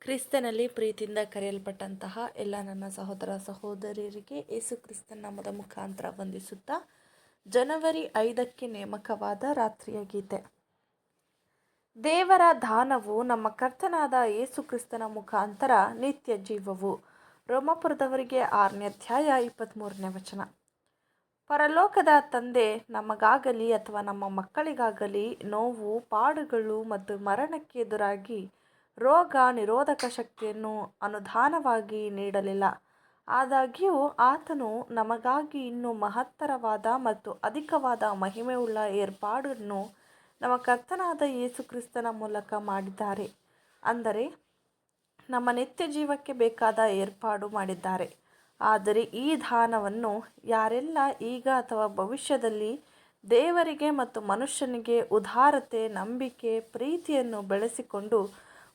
ಕ್ರಿಸ್ತನಲ್ಲಿ ಪ್ರೀತಿಯಿಂದ ಕರೆಯಲ್ಪಟ್ಟಂತಹ ಎಲ್ಲ ನನ್ನ ಸಹೋದರ ಸಹೋದರಿಯರಿಗೆ ಯೇಸು ಕ್ರಿಸ್ತನ ನಾಮದ ಮುಖಾಂತರ ವಂದಿಸುತ್ತಾ ಜನವರಿ 5ಕ್ಕೆ ನೇಮಕವಾದ ರಾತ್ರಿಯ ಗೀತೆ. ದೇವರ ದಾನವು ನಮ್ಮ ಕರ್ತನಾದ ಯೇಸು ಕ್ರಿಸ್ತನ ಮುಖಾಂತರ ನಿತ್ಯ ಜೀವವು. ರೋಮಾಪುರದವರಿಗೆ 6ನೇ ಅಧ್ಯಾಯ 23ನೇ ವಚನ. ಪರಲೋಕದ ತಂದೆ ನಮಗಾಗಲಿ ಅಥವಾ ನಮ್ಮ ಮಕ್ಕಳಿಗಾಗಲಿ ನೋವು, ಪಾಡುಗಳು ಮತ್ತು ಮರಣಕ್ಕೆ ಎದುರಾಗಿ ರೋಗ ನಿರೋಧಕ ಶಕ್ತಿಯನ್ನು ಅನುದಾನವಾಗಿ ನೀಡಲಿಲ್ಲ. ಆದಾಗ್ಯೂ ಆತನು ನಮಗಾಗಿ ಇನ್ನೂ ಮಹತ್ತರವಾದ ಮತ್ತು ಅಧಿಕವಾದ ಮಹಿಮೆಯುಳ್ಳ ಏರ್ಪಾಡನ್ನು ನಮ್ಮ ಕರ್ತನಾದ ಯೇಸು ಕ್ರಿಸ್ತನ ಮೂಲಕ ಮಾಡಿದ್ದಾರೆ. ಅಂದರೆ ನಮ್ಮ ನಿತ್ಯ ಜೀವಕ್ಕೆ ಬೇಕಾದ ಏರ್ಪಾಡು ಮಾಡಿದ್ದಾರೆ. ಆದರೆ ಈ ದಾನವನ್ನು ಯಾರೆಲ್ಲ ಈಗ ಅಥವಾ ಭವಿಷ್ಯದಲ್ಲಿ ದೇವರಿಗೆ ಮತ್ತು ಮನುಷ್ಯನಿಗೆ ಉದಾರತೆ, ನಂಬಿಕೆ, ಪ್ರೀತಿಯನ್ನು ಬೆಳೆಸಿಕೊಂಡು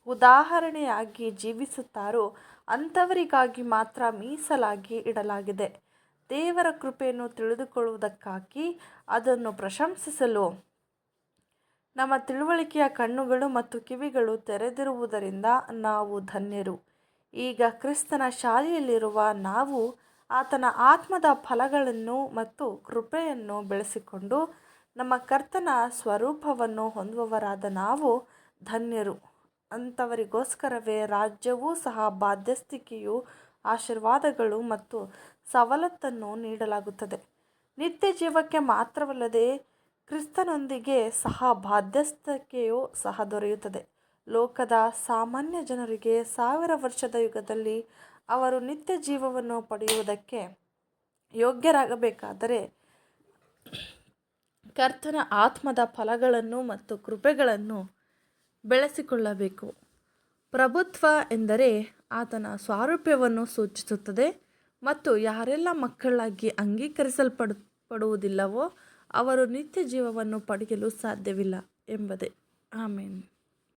ಉದಾಹರಣೆಯಾಗಿ ಜೀವಿಸುತ್ತಾರೋ ಅಂಥವರಿಗಾಗಿ ಮಾತ್ರ ಮೀಸಲಾಗಿ ಇಡಲಾಗಿದೆ. ದೇವರ ಕೃಪೆಯನ್ನು ತಿಳಿದುಕೊಳ್ಳುವುದಕ್ಕಾಗಿ ಅದನ್ನು ಪ್ರಶಂಸಿಸಲು ನಮ್ಮ ತಿಳುವಳಿಕೆಯ ಕಣ್ಣುಗಳು ಮತ್ತು ಕಿವಿಗಳು ತೆರೆದಿರುವುದರಿಂದ ನಾವು ಧನ್ಯರು. ಈಗ ಕ್ರಿಸ್ತನ ಶಾಲೆಯಲ್ಲಿರುವ ನಾವು ಆತನ ಆತ್ಮದ ಫಲಗಳನ್ನು ಮತ್ತು ಕೃಪೆಯನ್ನು ಬೆಳೆಸಿಕೊಂಡು ನಮ್ಮ ಕರ್ತನ ಸ್ವರೂಪವನ್ನು ಹೊಂದುವವರಾದ ನಾವು ಧನ್ಯರು. ಅಂಥವರಿಗೋಸ್ಕರವೇ ರಾಜ್ಯವೂ ಸಹ ಬಾಧ್ಯಸ್ಥಿಕೆಯು, ಆಶೀರ್ವಾದಗಳು ಮತ್ತು ಸವಲತ್ತನ್ನು ನೀಡಲಾಗುತ್ತದೆ. ನಿತ್ಯ ಜೀವಕ್ಕೆ ಮಾತ್ರವಲ್ಲದೆ ಕ್ರಿಸ್ತನೊಂದಿಗೆ ಸಹ ಬಾಧ್ಯಸ್ಥಿಕೆಯೂ ಸಹ ದೊರೆಯುತ್ತದೆ. ಲೋಕದ ಸಾಮಾನ್ಯ ಜನರಿಗೆ 1000 ವರ್ಷದ ಯುಗದಲ್ಲಿ ಅವರು ನಿತ್ಯ ಜೀವವನ್ನು ಪಡೆಯುವುದಕ್ಕೆ ಯೋಗ್ಯರಾಗಬೇಕಾದರೆ ಕರ್ತನ ಆತ್ಮದ ಫಲಗಳನ್ನು ಮತ್ತು ಕೃಪೆಗಳನ್ನು ಬೆಳೆಸಿಕೊಳ್ಳಬೇಕು. ಪ್ರಭುತ್ವ ಎಂದರೆ ಆತನ ಸ್ವಾರೂಪ್ಯವನ್ನು ಸೂಚಿಸುತ್ತದೆ ಮತ್ತು ಯಾರೆಲ್ಲ ಮಕ್ಕಳಾಗಿ ಅಂಗೀಕರಿಸಲ್ಪಡುವುದಿಲ್ಲವೋ ಅವರು ನಿತ್ಯ ಜೀವವನ್ನು ಪಡೆಯಲು ಸಾಧ್ಯವಿಲ್ಲ ಎಂಬುದೇ. ಆಮೆನ್.